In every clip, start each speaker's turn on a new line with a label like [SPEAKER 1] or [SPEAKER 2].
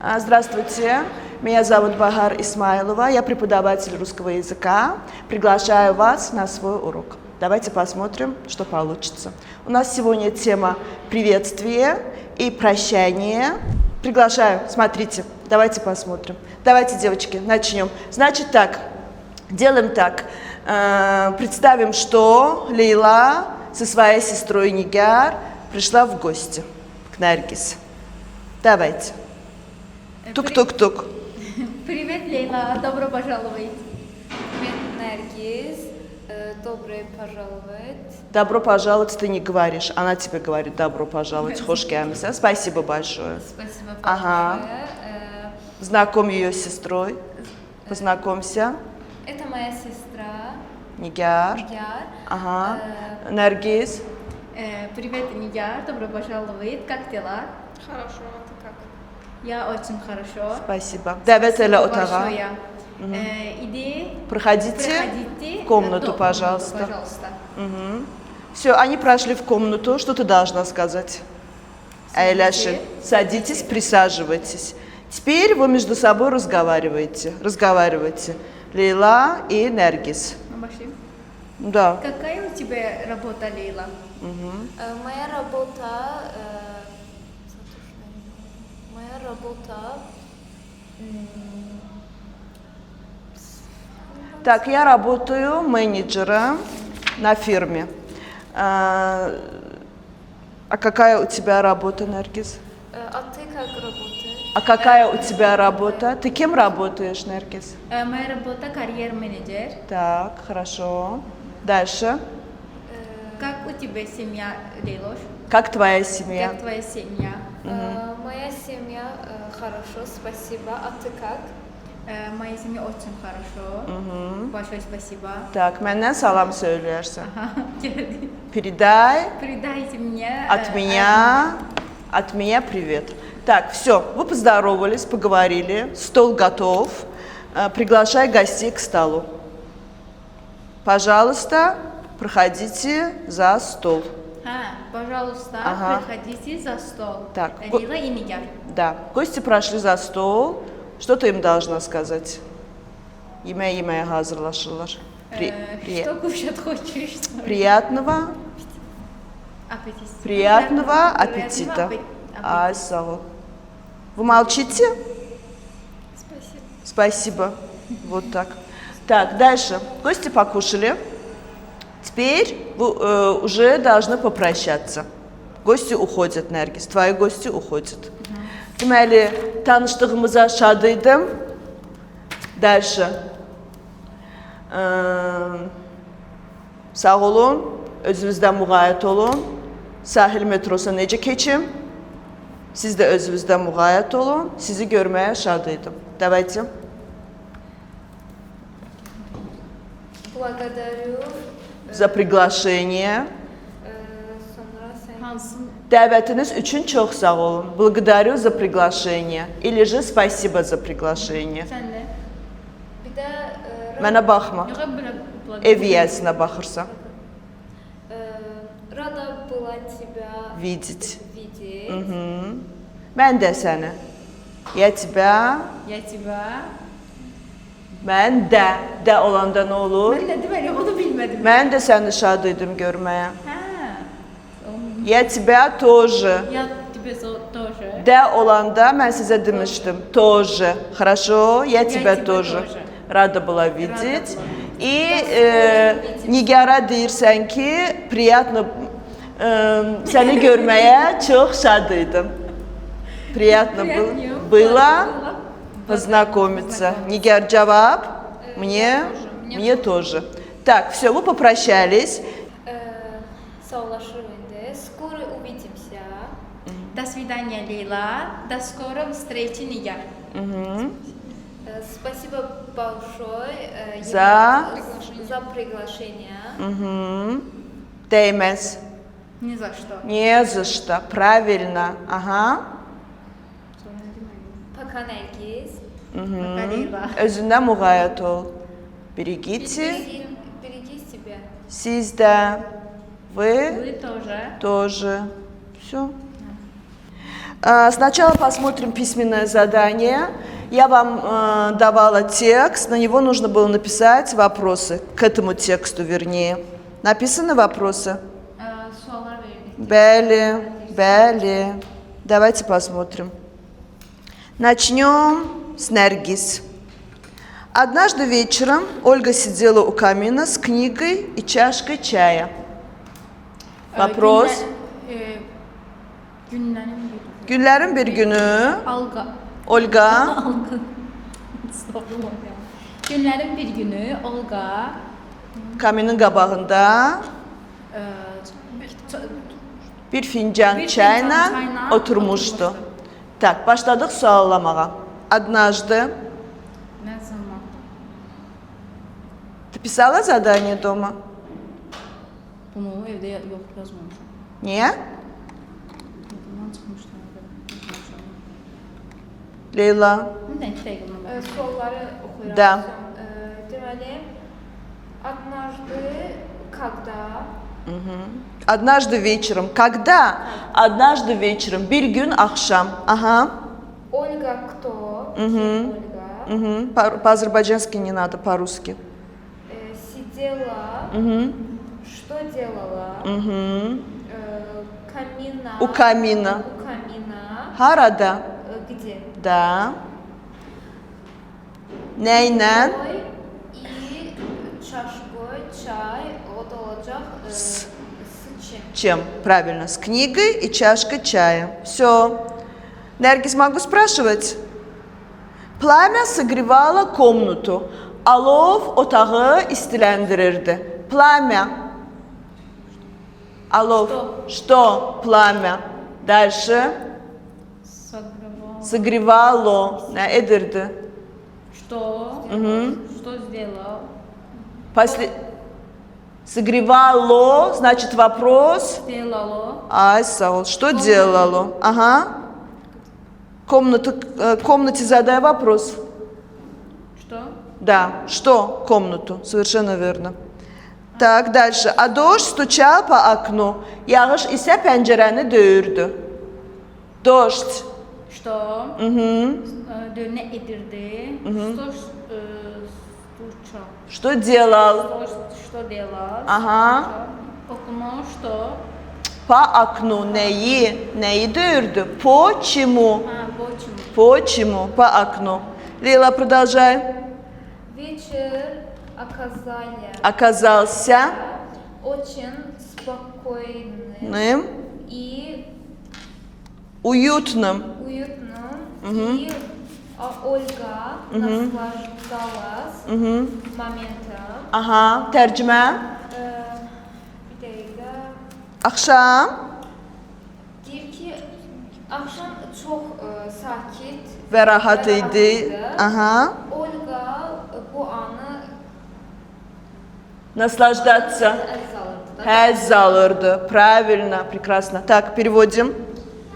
[SPEAKER 1] Здравствуйте, меня зовут Багар Исмайлова, я преподаватель русского языка. Приглашаю вас на свой урок. Давайте посмотрим, что получится. У нас сегодня тема приветствие и прощание. Приглашаю, смотрите, давайте посмотрим. Давайте, девочки, начнем. Значит так, делаем так. Представим, что Лейла со своей сестрой Нигар пришла в гости к Наргиз. Давайте. Тук-тук-тук.
[SPEAKER 2] Привет, Лейла, добро пожаловать. Привет, Наргиз, добро пожаловать.
[SPEAKER 1] Добро пожаловать ты не говоришь, она тебе говорит добро пожаловать. Хош келдиңиз. Спасибо большое.
[SPEAKER 2] Спасибо большое.
[SPEAKER 1] Ага. Знакомь ее с сестрой. Познакомься.
[SPEAKER 2] Это моя сестра
[SPEAKER 1] Нигар.
[SPEAKER 2] Нигар.
[SPEAKER 1] Ага. Наргиз.
[SPEAKER 2] Привет, Нигар, добро пожаловать. Как дела?
[SPEAKER 3] Хорошо, а ты как?
[SPEAKER 2] Я очень хорошо.
[SPEAKER 1] Спасибо. Давайте ля отага.
[SPEAKER 2] Большое. Иди.
[SPEAKER 1] Проходите в комнату, пожалуйста. Все, они прошли в комнату. Что ты должна сказать? Айляши, садитесь, присаживайтесь. Теперь вы между собой разговариваете. Лейла и Наргиз. Да.
[SPEAKER 2] Какая у тебя работа, Лейла?
[SPEAKER 3] Моя работа...
[SPEAKER 1] Так, я работаю менеджером на фирме. А какая у тебя работа, Наргиз?
[SPEAKER 3] А ты как работаешь?
[SPEAKER 1] А какая у тебя работа? Ты кем работаешь, Наргиз?
[SPEAKER 2] Моя работа карьер-менеджер.
[SPEAKER 1] Так, хорошо. Дальше.
[SPEAKER 2] Как у тебя семья, Лейлош?
[SPEAKER 1] Как твоя семья?
[SPEAKER 2] Как твоя семья?
[SPEAKER 3] Моя семья хорошо, спасибо. А ты как?
[SPEAKER 2] Моя семья очень хорошо. Большое спасибо.
[SPEAKER 1] Так, məndən salam söyləyərsən.
[SPEAKER 2] Geldi.
[SPEAKER 1] Передайте
[SPEAKER 2] мне
[SPEAKER 1] от меня привет. Так, все, вы поздоровались, поговорили, стол готов. Приглашай гостей к столу. Пожалуйста, проходите за стол.
[SPEAKER 2] Пожалуйста, проходите за стол.
[SPEAKER 1] Так.
[SPEAKER 2] Лейла и Нигар.
[SPEAKER 1] Да, гости прошли за стол. Что ты им должна сказать? Yemeğe hazırlaşırlar.
[SPEAKER 2] Что кушать хочешь?
[SPEAKER 1] Приятного аппетита. Ай, сау ol. Вы молчите?
[SPEAKER 3] Спасибо.
[SPEAKER 1] Спасибо. Вот так. Так, дальше. Гости покушали. Теперь вы уже должны попрощаться. Гости уходят, Наргиз. Твои гости уходят. Deməli, tanışdığımıza şad idim. Dəlşə. Sağ olun, özünüzdən müğayət olun. Sahil metrosu necə keçim? Siz də özünüzdən müğayət olun. Sizi görməyə şad idim. Давайте.
[SPEAKER 3] Благодарю.
[SPEAKER 1] За приглашение.
[SPEAKER 3] Sonra sen...
[SPEAKER 1] Dəvətiniz üçün çox sağ olun. Благодарю за приглашение. Или же спасибо за приглашение.
[SPEAKER 2] Sen de.
[SPEAKER 3] Bir de...
[SPEAKER 1] Mənə baxma. Ev yiyəsinə baxırsan.
[SPEAKER 3] Rada была тебя
[SPEAKER 1] Видеть.
[SPEAKER 3] видеть.
[SPEAKER 1] Mən də səni. Я тебя.
[SPEAKER 2] Я тебя.
[SPEAKER 1] Mən də olanda nə olur?
[SPEAKER 2] Ben de demedim, onu bilmedim.
[SPEAKER 1] Mən də səni şad idim görməyə.
[SPEAKER 2] Onu-
[SPEAKER 1] Я тебя тоже.
[SPEAKER 2] Я тебе тоже.
[SPEAKER 1] Də olanda mən sizə demişdim. Тоже. Хорошо? Я тебя
[SPEAKER 2] тебя
[SPEAKER 1] тоже.
[SPEAKER 2] тоже.
[SPEAKER 1] Rada была видеть.
[SPEAKER 2] была
[SPEAKER 1] И Nigara deyirsən ki, приятно səni görməyə çox şad idim. Приятно было познакомиться. Нигар Джаваб, мне тоже. Так, все, вы попрощались.
[SPEAKER 3] Sağlaşırız. Скоро увидимся.
[SPEAKER 2] До свидания, Лейла. До скорой встречи, Нигар.
[SPEAKER 3] Спасибо большое
[SPEAKER 1] За
[SPEAKER 3] приглашение.
[SPEAKER 1] Değmez.
[SPEAKER 2] Ни за что.
[SPEAKER 1] Не за что. Правильно. Ага.
[SPEAKER 3] Пока, Наргиз.
[SPEAKER 2] Пока, Лейла.
[SPEAKER 1] Özündən müğayət ol. Берегите.
[SPEAKER 3] Береги себя.
[SPEAKER 1] Siz də. Вы
[SPEAKER 2] Вы тоже.
[SPEAKER 1] тоже. Все. Сначала посмотрим письменное задание. Я вам давала текст, на него нужно было написать вопросы, к этому тексту вернее. Написаны вопросы?
[SPEAKER 2] Suallar verdik.
[SPEAKER 1] Бели. Давайте посмотрим. Начнем с Нергис. Однажды вечером Ольга сидела у камина с книгой и чашкой чая. Вопрос. Günlerin bir günü Olga
[SPEAKER 2] Günlərin bir günü Olga
[SPEAKER 1] kaminin qabağında bir fincan çayla oturmuştu. Tak, başladık suallamağa. Однажды.
[SPEAKER 2] Nə zaman?
[SPEAKER 1] Ты писала задание дома?
[SPEAKER 2] Bunu evdə yox yazmamışam.
[SPEAKER 1] Niye?
[SPEAKER 2] Bundan çıxmışlar.
[SPEAKER 1] Leyla.
[SPEAKER 2] Nədən dəqiq ona bax.
[SPEAKER 3] Soruları okuyuram.
[SPEAKER 1] Da.
[SPEAKER 3] Deməli, однажды, когда
[SPEAKER 1] Однажды вечером. Когда? Однажды вечером. Bir gün akşam. Ага.
[SPEAKER 3] Ольга кто? Ольга
[SPEAKER 1] Угу. По-азербайджански не надо, по-русски.
[SPEAKER 3] сидела. Что делала? Камина.
[SPEAKER 1] У камина.
[SPEAKER 3] У камина.
[SPEAKER 1] Harada?
[SPEAKER 3] Где?
[SPEAKER 1] Da. Neyle?
[SPEAKER 3] Ой и чашкой чай. O da olacak. С чем?
[SPEAKER 1] Чем? Правильно. С книгой и чашкой чая. Все. Нергис, могу спрашивать? Plamya согревала комнату. Alov otağı istilendirirdi. Plamya. Alov. Что? Plamya. Дальше. Согревало. Ne edirdi?
[SPEAKER 2] Что? Что сделал?
[SPEAKER 1] Согревало, значит вопрос.
[SPEAKER 2] Сделало.
[SPEAKER 1] Ай, Саул, что делало? Ага. Комнате задай вопрос.
[SPEAKER 2] Что?
[SPEAKER 1] Да, что комнату? Совершенно верно. Так, дальше. А дождь стучал по окну. Yağış ise pencereni döyürdü. Дождь.
[SPEAKER 2] Что? Dönə edirdi. Стучал.
[SPEAKER 1] Что делал?
[SPEAKER 2] Что делал?
[SPEAKER 1] Ага.
[SPEAKER 2] Okuma, что?
[SPEAKER 1] По окну. Neyi döyürdü? Почему?
[SPEAKER 2] Почему?
[SPEAKER 1] Почему? По окну. Лила, продолжай.
[SPEAKER 3] Вечер
[SPEAKER 1] Оказался
[SPEAKER 3] очень спокойным и
[SPEAKER 1] уютным.
[SPEAKER 3] И Ольга наслаждалась моментом.
[SPEAKER 1] Aha, tercüme.
[SPEAKER 3] Bir dakika.
[SPEAKER 1] Akşam
[SPEAKER 3] Deyir ki, akşam çok sakit
[SPEAKER 1] ve rahat idi. Aha.
[SPEAKER 3] Olga bu anı
[SPEAKER 1] Наслаждаться. Həzz alırdı. Правильно, прекрасно. Так, переводим.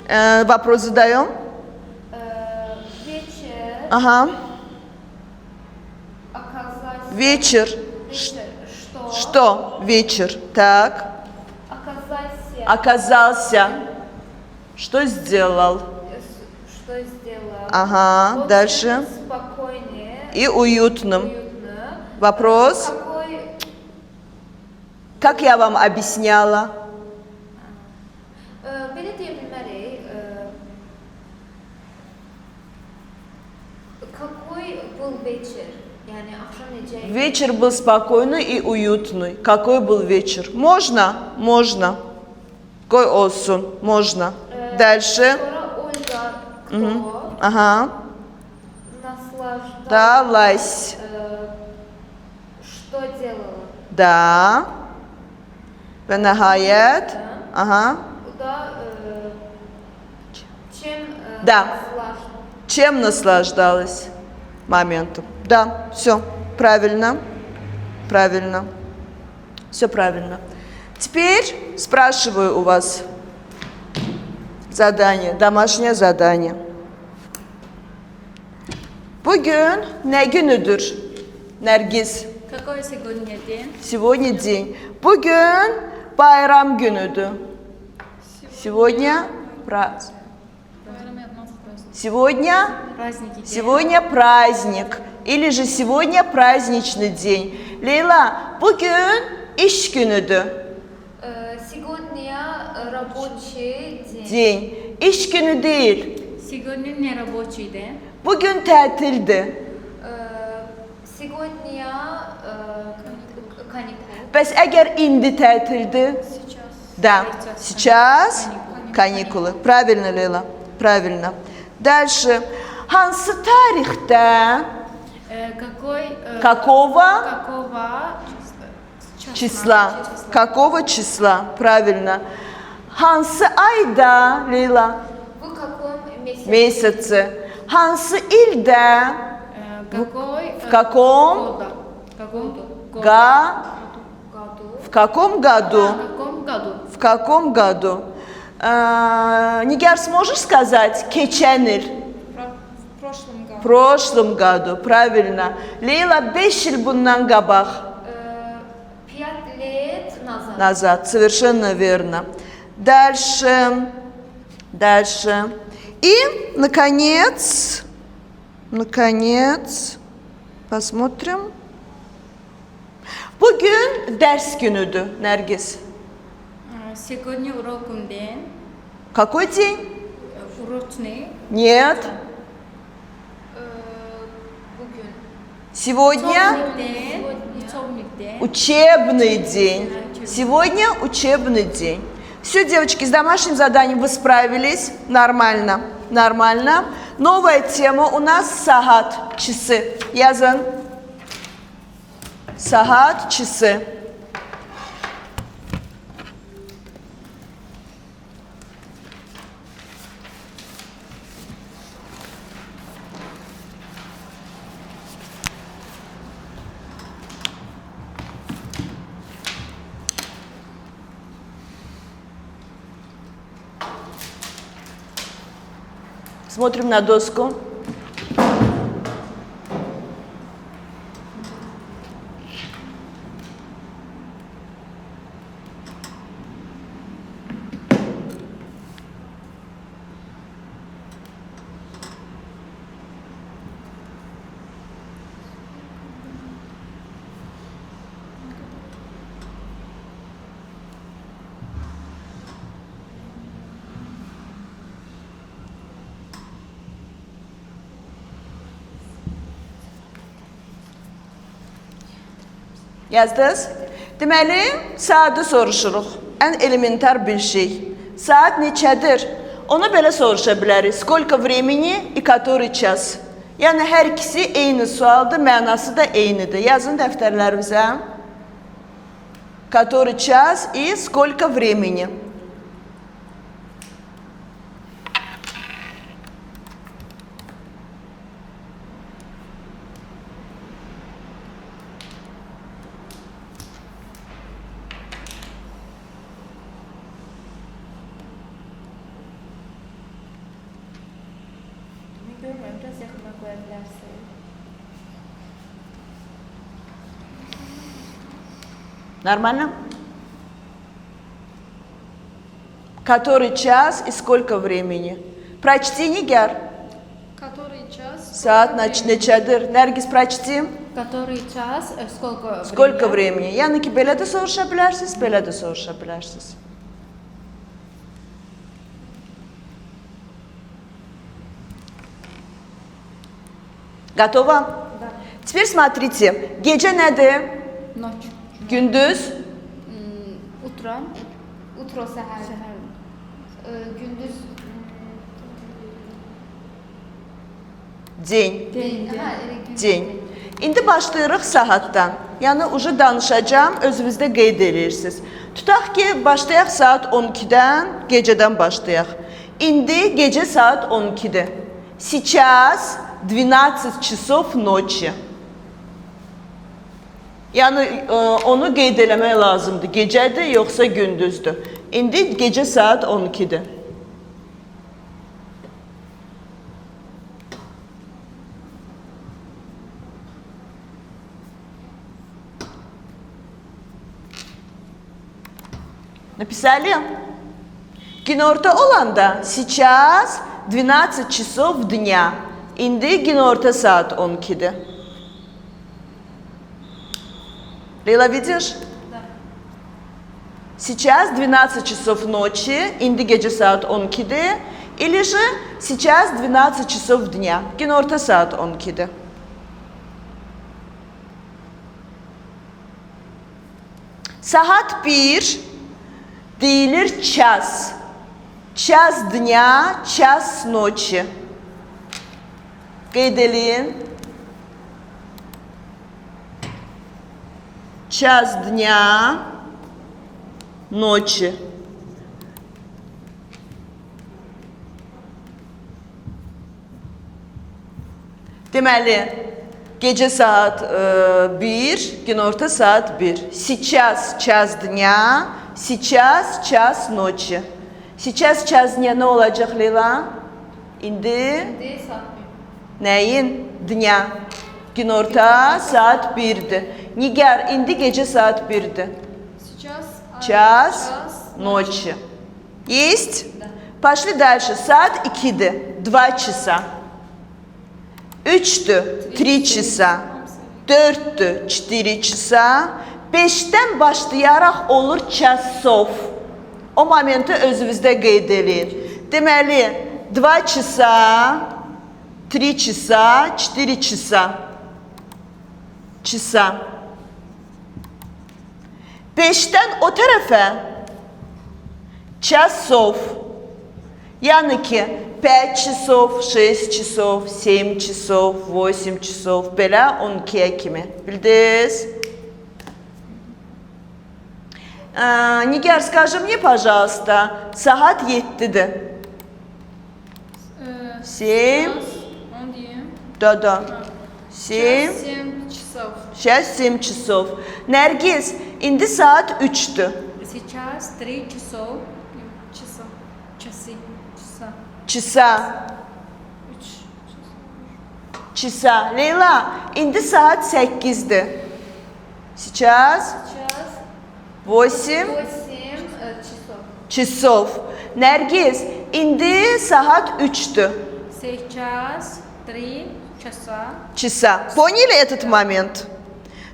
[SPEAKER 1] Вопрос задаем.
[SPEAKER 3] Вечер.
[SPEAKER 1] Ага.
[SPEAKER 3] Оказался.
[SPEAKER 1] Вечер. Что? Вечер. Так. Оказался. Что сделал?
[SPEAKER 3] Что сделал?
[SPEAKER 1] Ага,
[SPEAKER 3] Очень
[SPEAKER 1] дальше.
[SPEAKER 3] Спокойнее.
[SPEAKER 1] И уютным.
[SPEAKER 3] Уютно.
[SPEAKER 1] Вопрос.
[SPEAKER 3] Какой?
[SPEAKER 1] Как я вам объясняла?
[SPEAKER 3] Belə deyə bilmərik. Какой был вечер? Yani akşam necə?
[SPEAKER 1] Вечер был спокойный и уютный. Какой был вечер? Можно? Можно. Какой olsun? Можно. Дальше.
[SPEAKER 3] Sonra Olga кто?
[SPEAKER 1] Ага.
[SPEAKER 3] Наслаждалась.
[SPEAKER 1] Далась.
[SPEAKER 3] Что делала?
[SPEAKER 1] Да. Ve nihayet. Ага.
[SPEAKER 3] Bu da чем
[SPEAKER 1] Да.
[SPEAKER 3] наслаждалась?
[SPEAKER 1] Чем наслаждалась? Моментом. Да, все. Правильно. Правильно. Все правильно. Теперь спрашиваю у вас задание, домашнее задание. Bugün ne günüdür? Nergis.
[SPEAKER 2] Какой сегодня день?
[SPEAKER 1] Сегодня день. Bugün bayram günüdür. Сегодня Сегодня?
[SPEAKER 2] Праздники.
[SPEAKER 1] Сегодня праздник. Или же сегодня праздничный день. Leyla, bugün iş günüdür.
[SPEAKER 3] Сегодня рабочий день.
[SPEAKER 1] День. İş günü değil.
[SPEAKER 2] Сегодня не рабочий день.
[SPEAKER 1] Bugün tatildi.
[SPEAKER 3] Сегодня каникул.
[SPEAKER 1] Bəs əgər indi tətildir? Да. Сейчас каникулы. Правильно, Leyla. Правильно. Дальше. Hansı tarixdə? Какого числа? Какого числа? Правильно. Hansı ayda, Leyla?
[SPEAKER 3] В каком месяце?
[SPEAKER 1] Месяце. Hansı ildə? В каком? В каком году? В каком году? Нигер, сможешь сказать? Keçən il. В прошлом году. Правильно. Leyla 5 yıl bundan qabaq.
[SPEAKER 3] 5 лет назад.
[SPEAKER 1] Назад. Совершенно верно. Дальше. Дальше. И, наконец, посмотрим. Bugün ders günüdür, Nergis.
[SPEAKER 2] Сегодня урокный день.
[SPEAKER 1] Какой день?
[SPEAKER 2] Урочный.
[SPEAKER 1] Нет.
[SPEAKER 3] Bugün.
[SPEAKER 1] Сегодня
[SPEAKER 2] Учебный день.
[SPEAKER 1] учебный день. Сегодня учебный день. Все, девочки, с домашним заданием вы справились. Нормально. Нормально. Новая тема у нас сагат, часы. Yazın. Saat, часы. Смотрим на доску. Yazdınız? Deməli, saatı soruşuruq. Ən elementar bir şey. Saat neçədir? Onu belə soruşa bilərik. Сколько времени и который час? Yəni, hər ikisi eyni sualdır, mənası da eynidir. Yazın dəftərlərinizə. Который час и сколько времени?
[SPEAKER 2] Görmüyorum, biraz yakına koyabilirsin.
[SPEAKER 1] Нормально? Который час и сколько времени? Прочти, Нигер.
[SPEAKER 3] Который час?
[SPEAKER 1] Saat neçədir? Nərgiz, прочти.
[SPEAKER 2] Который час,
[SPEAKER 1] Сколько времени? Yəni ki, belə də soruşa bilərsiniz, belə də soruşa bilərsiniz. Готово?
[SPEAKER 2] Да.
[SPEAKER 1] Теперь смотрите. Gece nədir?
[SPEAKER 2] Ночь.
[SPEAKER 1] Gündüz?
[SPEAKER 2] Утро.
[SPEAKER 3] Утро, сахар. Gündüz.
[SPEAKER 1] День.
[SPEAKER 2] День.
[SPEAKER 1] День. İndi başlayırıq saatdan. Yəni, ucu danışacağım, özünüzdə qeyd edirsiniz. Tutaq ki, başlayaq saat 12-dən, gecədən başlayaq. İndi gecə saat 12-dir. Сейчас 12 часов ночи. Yəni, onu qeyd eləmək lazımdır. Gecədir, yoxsa gündüzdür. İndi gecə saat 12-dir. Написали? Günorta olanda сейчас 12 часов дня. İndi günorta saat 12'dir. Лейла, видишь?
[SPEAKER 2] Да.
[SPEAKER 1] Сейчас 12 часов ночи, инди gece saat 12'dir. Или же сейчас 12 часов дня, günorta saat 12'dir. Saat 1 deyilir ças. Час дня, час ночи. Qeyd eləyin. Час дня, ночи. Deməli, gecə saat 1, günorta saat 1. Сейчас час дня, сейчас час ночи. Сейчас час dня ne olacaq Leyla? İndi
[SPEAKER 3] İndi saat 1.
[SPEAKER 1] nəyin? Dня. Günorta saat 1'dir. Nigar, indi gece saat 1'dir.
[SPEAKER 3] Сейчас
[SPEAKER 1] Час ночи. Есть?
[SPEAKER 3] Да.
[SPEAKER 1] Пошли дальше. Saat 2'dir. 2 часа. 3'tür. 3 часа. 4'tür. 4 часа. 5'ten başlayaraq olur çasov. O momenti özünüzdə qeyd eləyin. Deməli, 2 часа, 3 часа, 4 часа. Часа. 5'ten o tərəfə часов. Yəni ki, 5 часов, 6 часов, 7 часов, 8 часов, belə 12'ye kimi. Bildiniz? Nigar, скажи мне, пожалуйста, saat 7'dir. 7,
[SPEAKER 3] 10 diyeyim.
[SPEAKER 1] да. 7,
[SPEAKER 3] 7 часов.
[SPEAKER 1] 6-7 часов. Nərgiz, indi saat 3'dür.
[SPEAKER 2] Сейчас 3 часов.
[SPEAKER 3] Часов.
[SPEAKER 2] Часы. Часа.
[SPEAKER 1] Çisa.
[SPEAKER 3] 3
[SPEAKER 1] Çisa. Leyla, indi saat 8'dir. Сейчас
[SPEAKER 3] Сейчас
[SPEAKER 1] 8
[SPEAKER 3] 8 часов.
[SPEAKER 1] часов. Nərgiz, indi saat 3'dür.
[SPEAKER 2] Сейчас 3 часа.
[SPEAKER 1] Çisa. Поняли этот момент?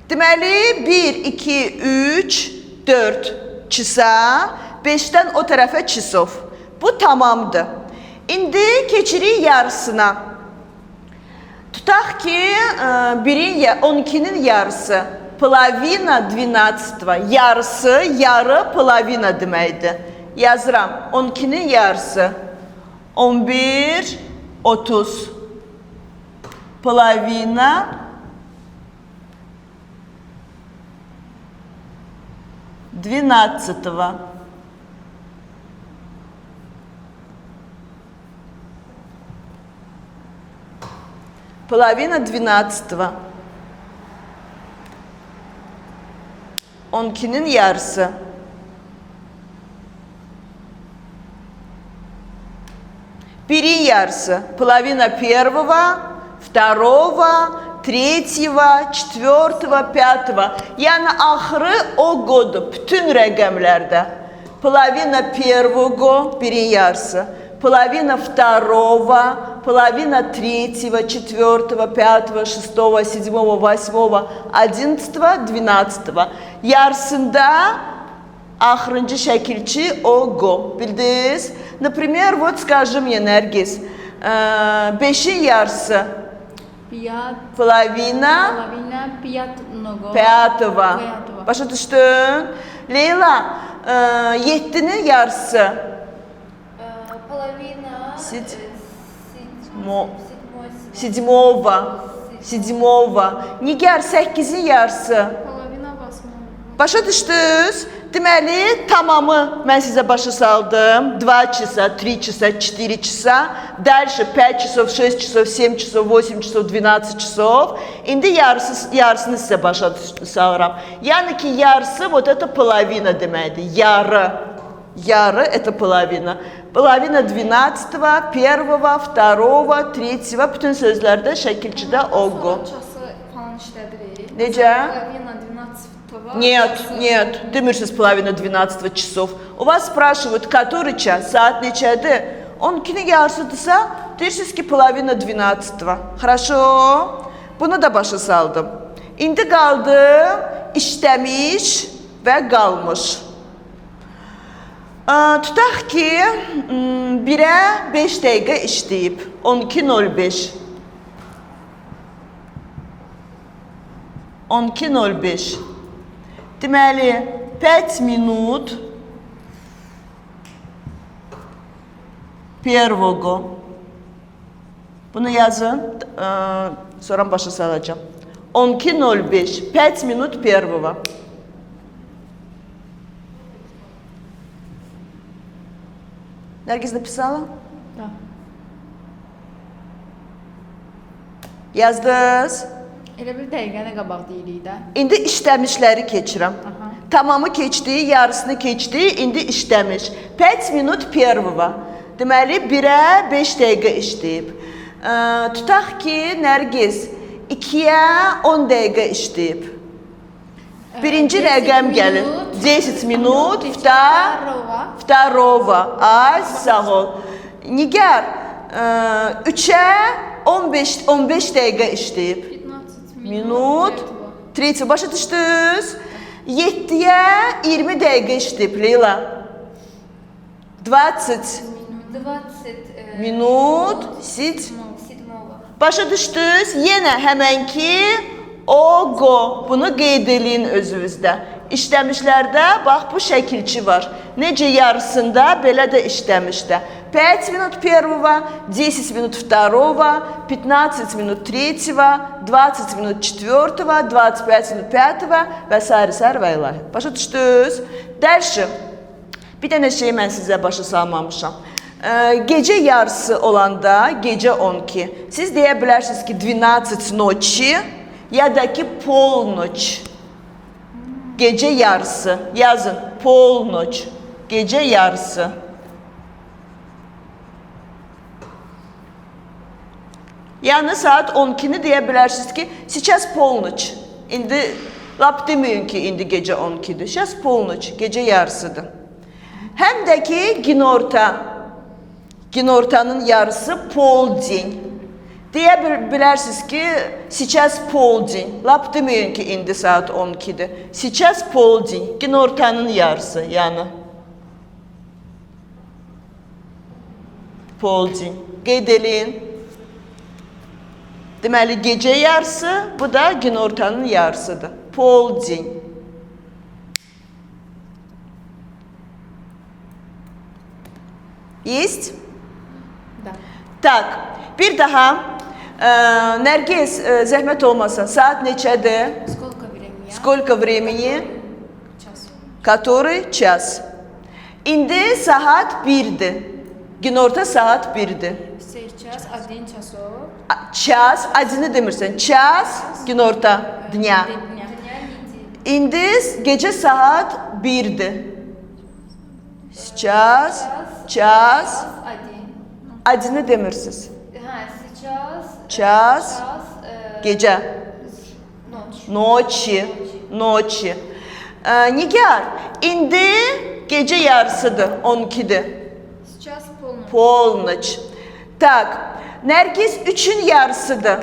[SPEAKER 1] Deməli, 1, 2, 3, 4 çisa, 5'ten o tərəfə çisov. Bu tamamdır. İndi keçirik yarısına. Tutaq ki, 12'nin yarısı. Половина 12. Yarısı, yarı, половина deməkdir. Yazıram. 12'nin yarısı. 11, 30. Половина 12. Половина 12. 12'nin yarısı. Birin yarısı. Половина первого, второго, третьего, четвертого, пятого. Yani ahırı o godu. Bütün rəqəmlərdə. Половина первого, birin yarısı. Половина второго, половина третьего, четвертого, пятого, шестого, седьмого, восьмого, 11-го, 12-го. Yarısında axırıncı şəkilçi o go. Bildiniz? Например, вот скажи мне, Nərgiz, 5'in yarısı.
[SPEAKER 2] Пять.
[SPEAKER 1] Половина
[SPEAKER 2] Половина пятого.
[SPEAKER 1] пятого.
[SPEAKER 2] Пятого.
[SPEAKER 1] Başa düşdün? Leyla, 7'nin yarısı.
[SPEAKER 3] Половина
[SPEAKER 1] Седьмого. Седьмого. Nigar, 8'in yarısı.
[SPEAKER 3] Половина 8.
[SPEAKER 1] Başa düşdünüz? Deməli, tamamı mən sizə başa saldım. 2 часа, 3 часа, 4 часа. Дальше 5 часов, 6 часов, 7 часов, 8 часов, 12 часов. İndi yarısını sizə başa salıram. Yəni ki, yarısı вот это половина deməkdir. Yarı. Yarı это половина. Половина 12-го, 1-го, 2-го, 3-го. Bütün sözlərdə şəkilçidə olgu.
[SPEAKER 3] Çası falan işlədirik.
[SPEAKER 1] Necə?
[SPEAKER 3] Половина 12-го.
[SPEAKER 1] Нет, demürsüz половина 12 часов. У вас спрашивают, который час, saat neçədir? 12'nin yarısıdırsa deyirsiniz ki половина 12 var. Хорошо. Bunu da başa saldım. İndi qaldı işləmiş və qalmış. Tutaq ki 1'ə 5 dəqiqə işləyib. 12:05. 12:05. Deməli 5 minut первого. Bunu yazın. Sonra başa salacağım. 12:05. 5 minut первого. Nergis написала?
[SPEAKER 2] Да.
[SPEAKER 1] Yazdınız.
[SPEAKER 2] Elə bir dəqiqəni qabaq deyirik də.
[SPEAKER 1] İndi işləmişləri keçirəm.
[SPEAKER 2] Aha.
[SPEAKER 1] Tamamı keçdi, yarısını keçdi, indi işləmiş. 5 minut первого. Deməli 1'ə 5 dəqiqə işləyib. Tutaq ki, Nərgiz 2'ə 10 dəqiqə işləyib. Birinci rəqəm gəlir. 10 minut, второго. Ay, sağ ol. Nigar 3'ə 15 dəqiqə işləyib.
[SPEAKER 3] 15
[SPEAKER 1] Minut. Tretьего. Başa düşdünüz? 7'ə 20 dəqiqə işləyib Leyla. 20 minut. Başa düşdünüz? Yenə həmənki ogo. Bunu qeyd eləyin özünüzdə. İşləmişlərdə bax bu şəkilçi var. Necə yarısında, belə də işləmişdə. 5 minut первого, 10 minut второго, 15 minut третьего, 20 minut четвертого, 25 minut пятого və s. və ilahi. Başa düşdünüz? Dərşi. Bir dənə şey mən sizə başa salmamışam. Gecə yarısı olanda gecə 12. Siz deyə bilərsiniz ki 12 ночи ya da ki полночь. Gecə yarısı. Yazın. Полночь. Gecə yarısı. Yəni saat 12'ni deyə bilərsiniz ki сейчас полночь. İndi lap deməyin ki indi gecə 12'dir. Сейчас полночь. Gecə yarısıdır. Həm də ki günorta. Günortanın yarısı полдень. Deyə bilərsiniz ki сейчас полдень. Lap deməyin ki indi saat 12'dir. Сейчас полдень. Günortanın yarısı yəni. Полдень. Qeyd eləyin. Deməli gecə yarısı, bu da günortanın yarısıdır. Полдень. Есть?
[SPEAKER 2] Да.
[SPEAKER 1] Tak, bir daha. Nərgiz, zəhmət olmasa, saat neçədir?
[SPEAKER 2] Сколько времени?
[SPEAKER 1] Сколько времени?
[SPEAKER 2] Час.
[SPEAKER 1] Который час. İndi saat 1'dir. Günorta saat 1'dir.
[SPEAKER 2] Сейчас 1 часов.
[SPEAKER 1] Час, adını demirsən. Час, günorta, dня.
[SPEAKER 2] Dня.
[SPEAKER 1] İndi gecə saat 1'dir. Час, час. Adını demirsiniz. Час, gecə. Ночи, ночи. Nigar, indi gecə yarısıdır, 12'dir.
[SPEAKER 3] Сейчас полночь.
[SPEAKER 1] Полночь. Tak, Nərgiz 3'ün yarısıdır.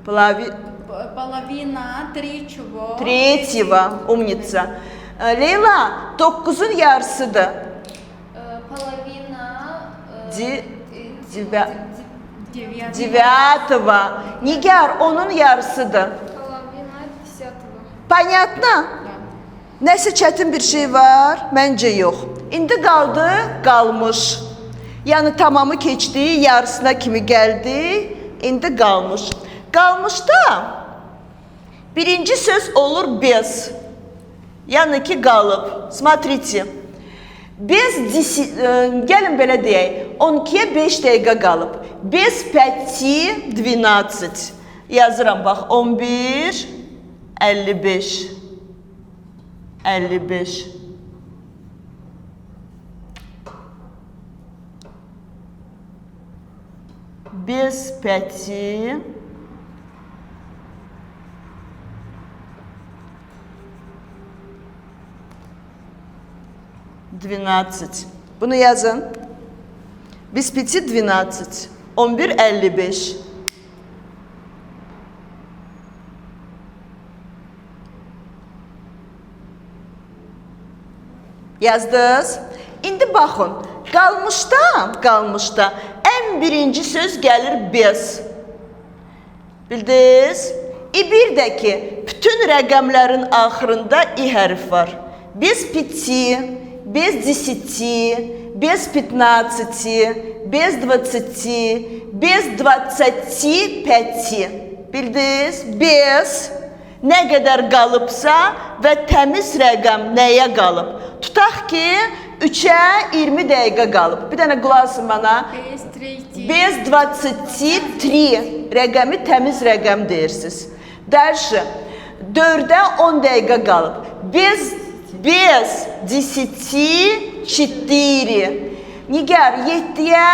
[SPEAKER 2] Половина третьего.
[SPEAKER 1] Третьего, umница. Leyla, 9'un yarısıdır.
[SPEAKER 3] Половина
[SPEAKER 1] Девятого. Nigar, onun yarısıdır.
[SPEAKER 3] половина 10-го.
[SPEAKER 1] Понятно? Nəsə çətin bir şey var? Məncə yox. İndi qaldı, qalmış. Yəni tamamı keçdi, yarısına kimi gəldi, indi qalmış. Qalmışda birinci söz olur без. Yəni ki qalıb. Смотрите. Без 10, gəlin belə deyək, 12'ye 5 dəqiqə qalıb. Без 5 12. Yazıram bax 11 55. 55. Без 5 12. Bunu yazın. Без 5 12. 11 55. Yazdınız. İndi baxın. Qalmışda ən birinci söz gəlir bez. Bildiniz? Bir də ki, bütün rəqəmlərin axırında i hərf var. Без 5, без 10, без 15, без 20, без 25. Bildiniz? Bez nə qədər qalıbsa və təmiz rəqəm nəyə qalıb? Tutaq ki, 3-ə 20 dəqiqə qalıb. Bir dənə qulaq asın bana. Без 23 rəqəmi təmiz rəqəm deyirsiniz. Dərsi 4-ə 10 dəqiqə qalıb. Без 10 4. Nigar 7-ə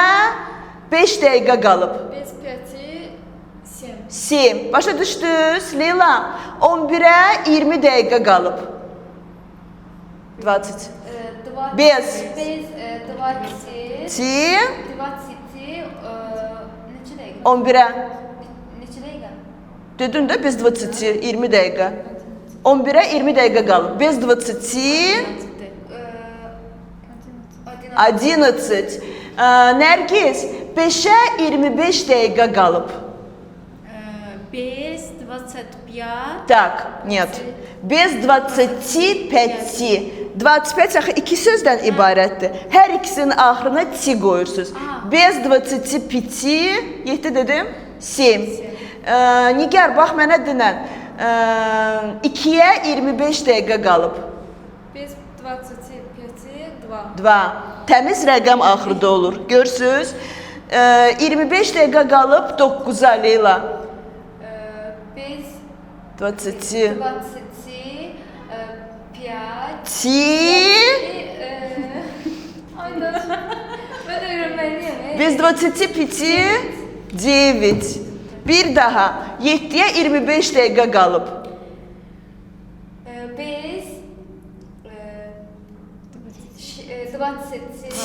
[SPEAKER 1] 5 dəqiqə qalıb.
[SPEAKER 3] Без 5 7.
[SPEAKER 1] 7. Başa düşdünüz? Leyla 11-ə 20 dəqiqə qalıb. 20. Без.
[SPEAKER 3] Без 20.
[SPEAKER 1] 20.
[SPEAKER 3] Neçə dəqiqə?
[SPEAKER 1] 11-ə.
[SPEAKER 3] Neçə dəqiqə?
[SPEAKER 1] Dedin də biz 20, 20 dəqiqə. 11-ə 20 dəqiqə qalıb. Без 20, 11. Nərgiz, 5-ə 25 dəqiqə qalıb.
[SPEAKER 2] Без 25.
[SPEAKER 1] Tak, нет. Без 25. 25 axı iki sözdən ibarətdir. Hər ikisinin axırına ti qoyursunuz. Без 25, 7 dedim, 7. Nigar, bax mənə dinən. 2-ə 25 dəqiqə qalıb.
[SPEAKER 3] Без 25 2.
[SPEAKER 1] 2. Təmiz rəqəm axırda olur. Görürsünüz? 25 dəqiqə qalıb 9-a Leyla.
[SPEAKER 3] Без
[SPEAKER 1] 20.
[SPEAKER 3] 25.
[SPEAKER 1] Ti.
[SPEAKER 3] Aynen. Ben öğrenmeliyim.
[SPEAKER 1] Без 25 9. Bir daha 7-yə 25 dəqiqə qalıb.
[SPEAKER 3] Без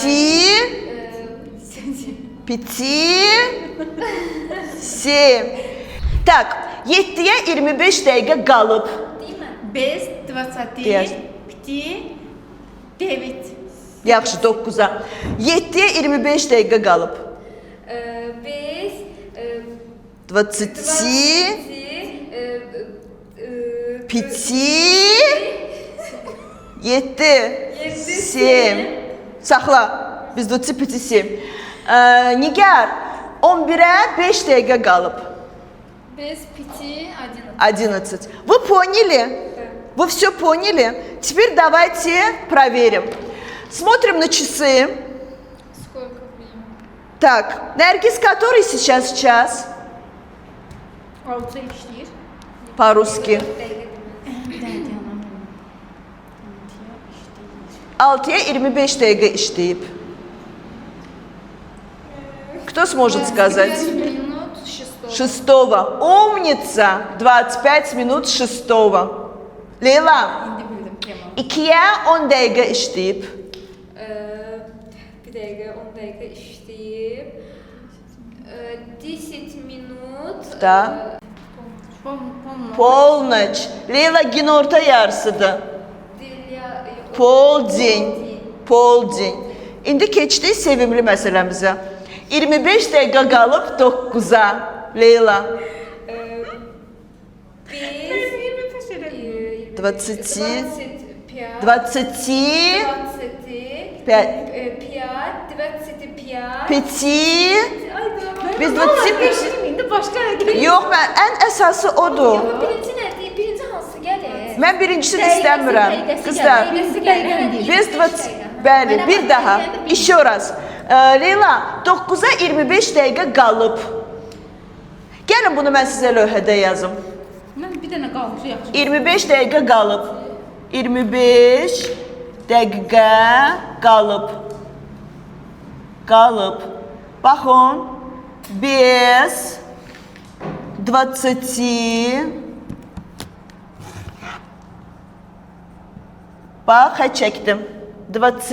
[SPEAKER 3] 27.
[SPEAKER 1] Ti. 5 7. Tak, 7-yə 25 dəqiqə qalıb.
[SPEAKER 3] Değil mi?
[SPEAKER 2] Без 25.
[SPEAKER 1] Diğer.
[SPEAKER 2] 9.
[SPEAKER 1] Yaxşı, 9-a. 7-yə 25 dəqiqə qalıb.
[SPEAKER 3] Без
[SPEAKER 1] 20 5 7 7. Saxla. Biz 25 7. Nigar, 11-ə 5 dəqiqə qalıb.
[SPEAKER 3] Без 5
[SPEAKER 1] 11. Вы поняли? Вы все поняли? Теперь давайте проверим. Смотрим на часы.
[SPEAKER 3] Сколько времени?
[SPEAKER 1] Так, Нергиз, который сейчас час?
[SPEAKER 2] 6 işləyir.
[SPEAKER 1] По-русски. 6-я 25 dəqiqə işləyib. Кто сможет сказать?
[SPEAKER 3] Минут 6.
[SPEAKER 1] 6. Умница. 25 минут 6. Leyla,
[SPEAKER 2] İndi bildim Kemal.
[SPEAKER 1] 2-yə 10 dəqiqə işləyib.
[SPEAKER 3] Bir dakika 10 dakika işleyip 10 minut
[SPEAKER 1] Da. Полночь. Leyla, günorta yarısıdır. Полдень. Полдень. İndi keçdik sevimli məsələmizə. 25 dəqiqə qalıb 9-a. Leyla.
[SPEAKER 3] Biz
[SPEAKER 1] 20
[SPEAKER 3] 25 Biz
[SPEAKER 1] 25.
[SPEAKER 2] İndi başqa rəqəm.
[SPEAKER 1] Yox, mən ən əsası odur.
[SPEAKER 3] Birinci nədir? Birinci hansı gəlir?
[SPEAKER 1] Mən birincisini istəmirəm. Qızlar, biz 20. Bəli, bir daha. İşə raz. Leyla, 9-a 25 dəqiqə qalıb. Gəlin bunu mən sizə lövhədə yazım.
[SPEAKER 2] Mən bir dənə qalmış yaxşı.
[SPEAKER 1] 25 dəqiqə qalıb. 25 dəqiqə qalıb. Qalıb. Baxın. Без 20. Bax, çəkdim. 25.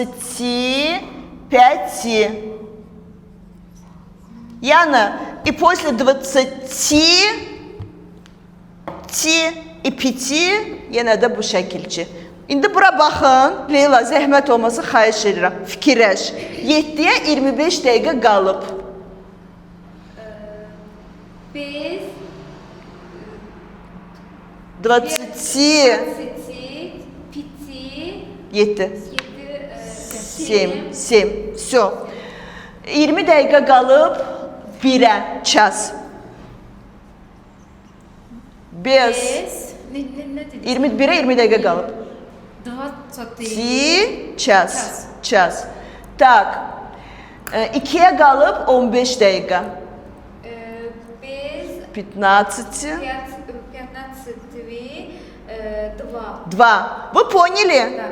[SPEAKER 1] Яна, и после 20 и 5 yana da bu şekilçi. İndi bura baxın, Leyla, zəhmət olmasa xahiş edirəm, fikirləş. 7-yə 25 dəqiqə qalıb.
[SPEAKER 3] Biz
[SPEAKER 1] 20, 7, 7, 7, все. 20 dəqiqə qalıb 1-ə ças. Без.
[SPEAKER 2] Ne dedi?
[SPEAKER 1] 21'e 20 dakika qalıb.
[SPEAKER 2] 20
[SPEAKER 1] Час. Так. 2'ye qalıb 15 dəqiqə.
[SPEAKER 3] Biz
[SPEAKER 1] 15.
[SPEAKER 3] 2.
[SPEAKER 1] 2. Вы поняли?
[SPEAKER 3] Да.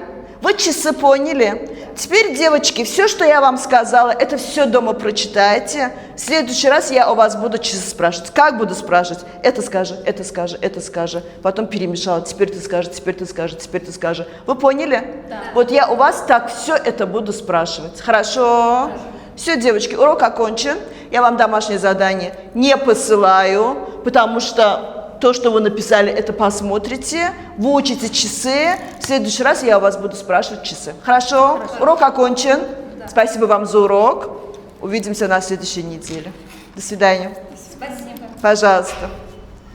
[SPEAKER 1] Вы часы поняли? Теперь, девочки, все, что я вам сказала, это все дома прочитайте. В следующий раз я у вас буду часы спрашивать. Как буду спрашивать? Это скажи, это скажи, это скажи. Потом перемешала. Теперь ты скажешь, теперь ты скажешь, теперь ты скажешь. Вы поняли?
[SPEAKER 2] Да.
[SPEAKER 1] Вот я у вас так все это буду спрашивать. Хорошо? Все, девочки, урок окончен. Я вам домашнее задание не посылаю, потому что то, что вы написали, это посмотрите, выучите часы. В следующий раз я у вас буду спрашивать часы. Хорошо? Урок окончен.
[SPEAKER 2] Да.
[SPEAKER 1] Спасибо вам за урок. Увидимся на следующей неделе. До свидания.
[SPEAKER 3] Спасибо.
[SPEAKER 1] Пожалуйста.